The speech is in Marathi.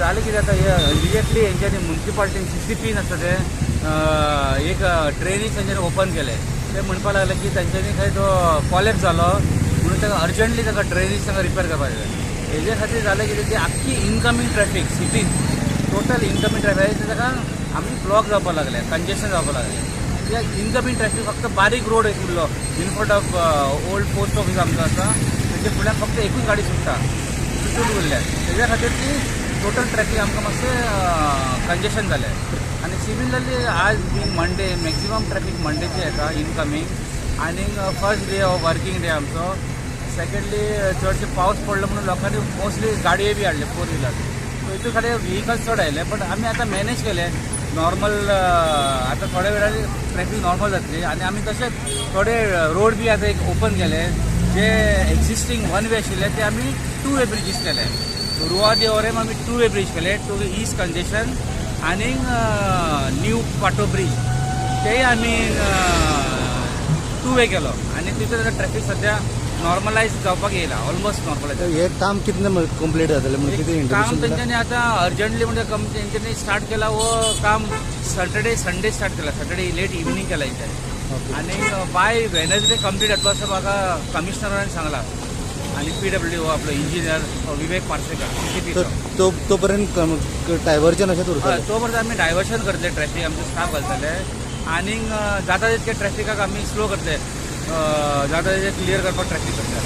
झालं की आता इमिजिएटली यांच्यानी म्युन्सिपाल्टी CCP नसतं ते एक ड्रेनेज त्यांच्यानी ओपन केले. ते म्हणपा लागले की त्यांच्यानी काही तो कॉलेप्स झालो म्हणून ताका अर्जंटली ताका ड्रेनेज ताका रिपेअर करपाक जाय. हेजे खातीर जालें कितें ती आख्खी इनकमिंग ट्रॅफिक सिटीन टोटल इनकमिंग ट्रॅफिक ताका आमी ब्लॉक जावपाक लागले, कंजेशन जावपाक लागले. त्या इनकमिंग ट्रॅफिक फक्त बारीक रोड एक उरलो in front of old post office आमचो आसा तेजे फुड्यान फक्त एकूच गाडी सुट्टा सुटून उरल्या. तेज्या खातीर ती टोटल ट्रॅफिक आमकां मातशें कंजेशन जालें. आनी सिमिलरली आज बीन मंडे मॅक्झिमम ट्रॅफिक मंडेचे येता इनकमिंग. आनी first day of working day आमचो. सेकंडली चडशे पावस पडलो म्हणून लोकांनी मोस्टली गाडये बी हाडले 4 व्हिलर. सो हितून खातीर व्हिकल्स चड आयले. बट आमी आतां मॅनेज केले नॉर्मल. आतां थोड्या वेळार ट्रॅफिक नॉर्मल जातली आनी आमी तशेंच थोडे रोड बी आतां एक ओपन केले. जे एक्झिस्टींग 1 वे आशिल्ले ते आमी 2 वे ब्रिजीस केले. रुवा देवरेम आमी 2 वे ब्रिज केले टू ईस्ट कंजेशन. आनी न्यू पाटो ब्रिज तेय आमी 2 वे केलो. आनी तितून ट्रॅफिक सद्या नॉर्मलायज जावपाक येयला, ऑलमोस्ट नॉर्मलायज. हे काम कितले कंप्लीट जातले म्हणजे कितें काम तेंच्यांनी आतां अर्जंटली म्हणजे तेंच्यांनी स्टार्ट केला. वो काम सॅटर्डे संडे स्टार्ट केला. सॅटर्डे लेट इव्हिनिंग केला तेंच्यांनी. आनी बाय वेनसडे कंप्लीट जातलो असं म्हाका कमिशनरान सांगला. आणि PWO आपलं इंजिनियर विवेक पार्सेकर तोपर्यंत डायव्हर्जन अशें उरता. तोपर्यंत आमी डायव्हर्शन करतले, ट्रॅफिक आमचो स्टाफ घालतले. आनी जाता तितके ट्रॅफिकाक आमी स्लो करतले, जाता तितके क्लियर करपाक ट्रॅफिक करतले.